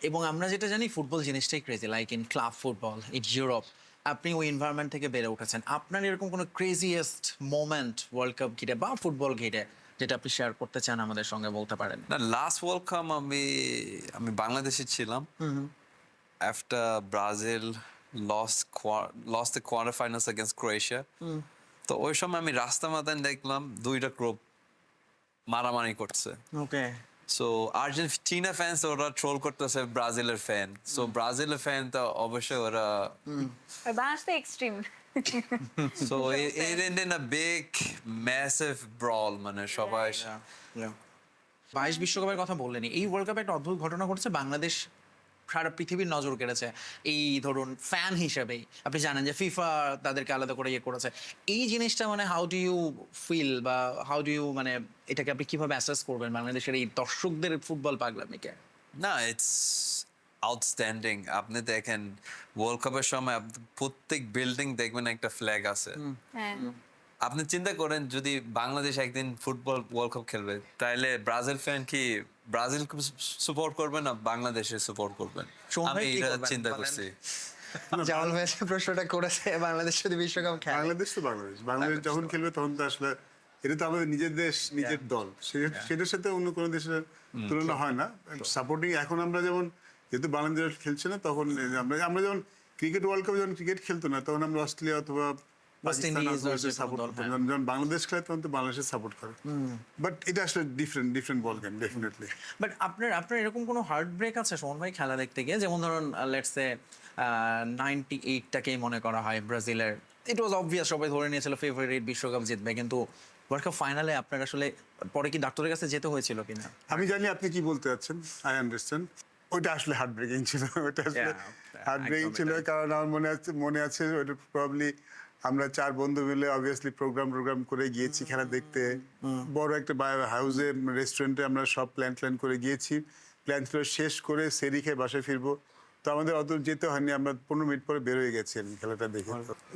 এবং আমরা যেটা জানি ফুটবল জিনিসটাই crazy, like in club football in Europe. আপনি ওই এনভায়রনমেন্ট থেকে বেড়ে উঠেছেন, আপনার এরকম কোনো ক্রেজিয়েস্ট মোমেন্ট ওয়ার্ল্ড কাপ ঘিরে বা ফুটবল ঘিরে যেটা আপনি শেয়ার করতে চান আমাদের সঙ্গে বলতে পারেন? না, লাস্ট ওয়ার্ল্ড কাপ আমি আমি বাংলাদেশে ছিলাম। After Brazil lost the quarter finals against Croatia. তো ওই সময় আমি রাস্তা মাথায় দেখলাম দুইটা গ্রুপ মারামারি করছে। ওকে। সো আর্জেন্টিনা ফ্যান্স ওরা ট্রোল করতেছে ব্রাজিলের ফ্যান। সো ব্রাজিলের ফ্যান তো অবশ্যই ওরা আর বাংলাদেশ তো extreme. So it ended a big massive brawl, মানে সবাই 22 বিশ্বকাপের কথা বললেনই, এই ওয়ার্ল্ড কাপে একটা অদ্ভুত ঘটনা ঘটেছে, বাংলাদেশ সারা পৃথিবীর নজর কেড়েছে। এই ধরুন ফ্যান হিসেবেই আপনি জানেন যে ফিফা তাদেরকে আলাদা করে ইয়ে করেছে। এই জিনিসটা মানে হাউ ডু ইউ ফিল বা হাউ ডু ইউ মানে এটাকে আপনি কিভাবে অ্যাসেস করবেন বাংলাদেশের এই দর্শকদের ফুটবল পাগলামিকে? না, ইটস আউটস্ট্যান্ডিং। আপনি দেখেন ওয়ার্ল্ড কাপের সময় প্রত্যেক বিল্ডিং দেখবেন একটা ফ্ল্যাগ আছে। হ্যাঁ, আপনি চিন্তা করেন যদি বাংলাদেশ একদিন ফুটবল ওয়ার্ল্ড কাপ খেলবে, তাহলে ব্রাজিল ফ্যান কি ব্রাজিল সাপোর্ট করবে না বাংলাদেশে সাপোর্ট করবেন? আমি এটা চিন্তা করছি। জামাল ভাই প্রশ্নটা করেছে, বাংলাদেশ যদি বিশ্বকাপ খেলে। বাংলাদেশ তো বাংলাদেশ যখন খেলবে তখন তো আসলে এটা তো আমাদের নিজের দেশ, নিজের দল, সেটার সাথে অন্য কোনো দেশের তুলনা হয় না। সাপোর্টিং এখন আমরা যেমন, যেহেতু বাংলাদেশ খেলছে না, তখন আমরা যেমন ক্রিকেট ওয়ার্ল্ড কাপে যখন ক্রিকেট খেলতো না, তখন আমরা অস্ট্রেলিয়া অথবা যখন বাংলাদেশ খেলে তখন তো বাংলাদেশের সাপোর্ট করে। বাট এটা আসলে different ball game definitely. But আপনার এরকম কোনো হার্ট ব্রেক আছে সোহন ভাই খেলা দেখতে গিয়ে? যেমন ধরুন লেটস সে 98টাকেই মনে করা হয় ব্রাজিলের, ইট ওয়াজ অবভিয়াস, সবাই ধরে নিয়েছিল ফেভারিট বিশ্বকাপ জিতবে, কিন্তু ওয়ার্ল্ড কাপ ফাইনালে আপনার আসলে পরে কি ডাক্তারের কাছে যেতে হয়েছিল কিনা? আমি জানি আপনি কি বলতে চাচ্ছেন, আই আন্ডারস্ট্যান্ড। ওইটা আসলে হার্ট ব্রেকিং ছিল, ওইটা আসলে হার্ট ব্রেকিং ছিল, কারণ আমার মনে আছে ওইটা প্রবাবলি আমরা 4 বন্ধু মিলে অবভিয়াসলি প্রোগ্রাম করে গিয়েছি খেলা দেখতে। বড় একটা হাউসে রেস্টুরেন্টে আমরা সব প্ল্যান করে গিয়েছি। প্ল্যান শেষ করে সেরি খেয়ে বাসায় ফিরবো, তো আমাদের অত যেতে হয়নি, আমরা 15 মিনিট পরে বের হয়ে গেছি আমি খেলাটা দেখে।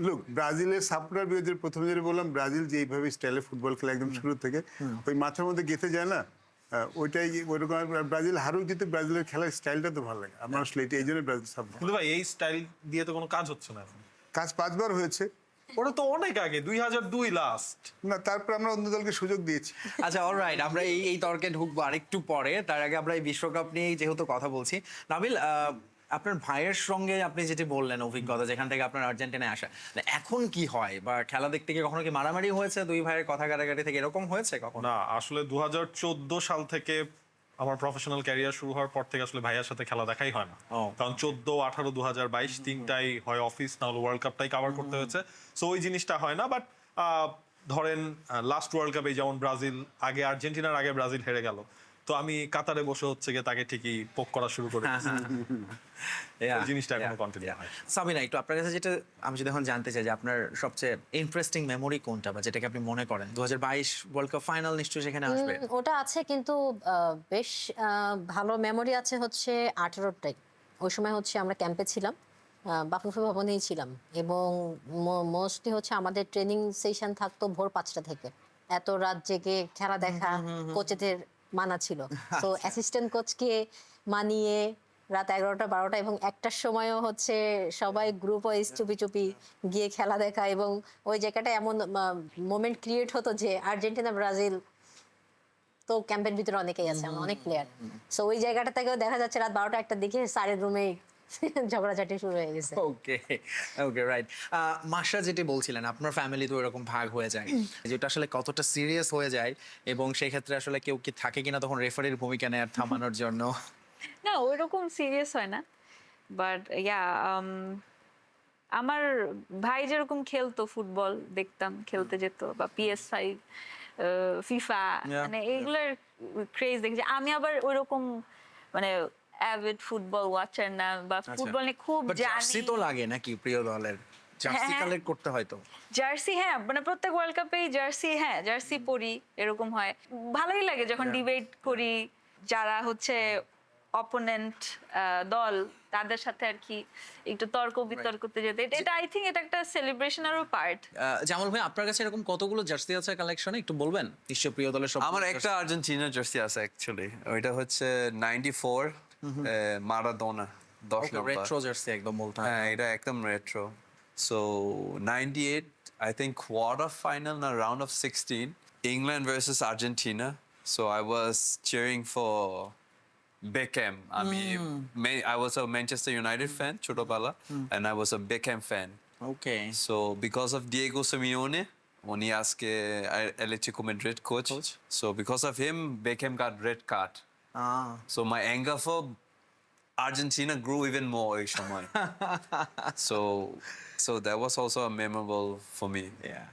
লুক, ব্রাজিলের সাপোর্টার বিরোধী প্রথমে যেটা বললাম, ব্রাজিল যে এইভাবে স্টাইলে ফুটবল খেলে একদম শুরু থেকে ওই মাথার মধ্যে গেঁথে যায় না, ওইটাই ওইরকম। ব্রাজিল হারুক, কিন্তু ব্রাজিলের খেলার স্টাইলটা তো ভালো লাগে আমার আসলে, এটা এই জন্য ব্রাজিল সাপোর্ট। কিন্তু ভাই এই স্টাইল দিয়ে তো কোনো কাজ হচ্ছে না এখন। কাজ 5 বার হয়েছে, ওটা তো অনেক আগে, 2002 লাস্ট। না তারপর আমরা অন্য দলকে সুযোগ দিয়েছি। আচ্ছা, অলরাইট, আমরা এই তর্কে ঢুকবো আরেকটু পরে। তার আগে আমরা এই বিশ্বকাপ নিয়ে যেহেতু কথা বলছি, নাবিল, আপনার ভাইয়ের সঙ্গে আপনি যেটি বললেন অভিজ্ঞতা, যেখান থেকে আপনার আর্জেন্টিনায় আসা, এখন কি হয় বা খেলা দেখতে গিয়ে কখনো কি মারামারি হয়েছে দুই ভাইয়ের কথা কাটাকাটি থেকে, এরকম হয়েছে কখনো? না, আসলে 2014 সাল থেকে আমার প্রফেশনাল ক্যারিয়ার শুরু হওয়ার পর থেকে আসলে ভাইয়ার সাথে খেলা দেখাই হয় না। কারণ 14, 18, 2022 তিনটাই হয় অফিস, না হলে ওয়ার্ল্ড কাপটাই কভার করতে হয়েছে। সো ওই জিনিসটা হয় না। বাট ধরেন লাস্ট ওয়ার্ল্ড কাপে যেমন ব্রাজিল আগে, আর্জেন্টিনার আগে ব্রাজিল হেরে গেল, তো আমি কাতারে বসে হচ্ছে গিয়ে তাকে ঠিকই পোক করা শুরু করে এই জিনিসটা এখনো কন্টিনিউ হয়। সাবিনা, একটু আপনার কাছে যেটা আমি যদি এখন জানতে চাই যে আপনার সবচেয়ে ইন্টারেস্টিং মেমোরি কোনটা, বা যেটাকে আপনি মনে করেন 2022 ওয়ার্ল্ড কাপ ফাইনাল নিশ্চয়ই সেখানে আসবে। ওটা আছে, কিন্তু বেশ ভালো মেমোরি আছে হচ্ছে 18টাই। ওই সময় হচ্ছে আমরা ক্যাম্পে ছিলাম, বাফুফে ভবনেই ছিলাম, এবং মোস্টলি হচ্ছে আমাদের ট্রেনিং সেশন থাকতো ভোর 5টা থেকে। এত রাত জেগে খেলা দেখা কোচেদের মানা ছিল, তো অ্যাসিস্ট্যান্ট কোচকে মানিয়ে রাত 11টা 12টা এবং 1টার সময়ও হচ্ছে সবাই গ্রুপ ওয়াইজ চুপি গিয়ে খেলা দেখা। এবং ওই জায়গাটা এমন মোমেন্ট ক্রিয়েট হতো যে আর্জেন্টিনা ব্রাজিল তো ক্যাম্পের ভিতরে অনেকেই আছে, অনেক প্লেয়ার। সো ওই জায়গাটা থেকেও দেখা যাচ্ছে রাত 12টা 1টার দিকে স্যারের রুমে ঝগড়াঝাটি শুরু হয়ে গেছে। Okay right. মাশা যেটি বলছিলেন, আপনার ফ্যামিলি তো এরকম ভাগ হয়ে যায়, যেটা আসলে কতটা সিরিয়াস হয়ে যায়, এবং সেই ক্ষেত্রে আসলে কেউ কি থাকে কিনা তখন রেফারির ভূমিকা নেয় থামানোর জন্য? না ওইরকম সিরিয়াস হয় না, বাট আমার ভাই যেরকম খেলতো ফুটবল দেখতাম, খেলতে যেত, বা PS5, ফিফা, মানে এইগুলোর ক্রেজ দেখেছি আমি। আবার ওইরকম মানে অ্যাভিড ফুটবল ওয়াচার না, বা ফুটবল নিয়ে খুব জার্সি তো লাগে নাকি প্রিয় দলের? জার্সি কালেক্ট করতে হয় তো। জার্সি, হ্যাঁ, মানে প্রত্যেক ওয়ার্ল্ড কাপেই জার্সি পরি, এরকম হয়। ভালোই লাগে যখন ডিবেট করি, যারা হচ্ছে অপোনেন্ট দল তাদের সাথে আর কি একটু তর্ক বিতর্কতে যেতে, এটা আই থিঙ্ক এটা একটা সেলিব্রেশনেরও পার্ট। জামাল ভাই, আপনার কাছে এরকম কতগুলো জার্সি আছে কালেকশনে, একটু বলবেন? নিশ্চয় প্রিয় দলের সব। আমার একটা আর্জেন্টিনা জার্সি আছে অ্যাকচুয়ালি, ওইটা হচ্ছে 94 মারাদোনা 10 নম্বর রেট্রো জার্সি একদম বলতে হয় হ্যাঁ এটা একদম retro so 98 I think quarter final na round of 16 England versus Argentina so I was cheering for Beckham I was a Manchester United fan chotobala and I was a Beckham fan okay so because of Diego Simeone উনি আজকে Atletico Madrid coach so because of him Beckham got red card so my anger for Argentina grew even more এই সময় so that was also a memorable for me yeah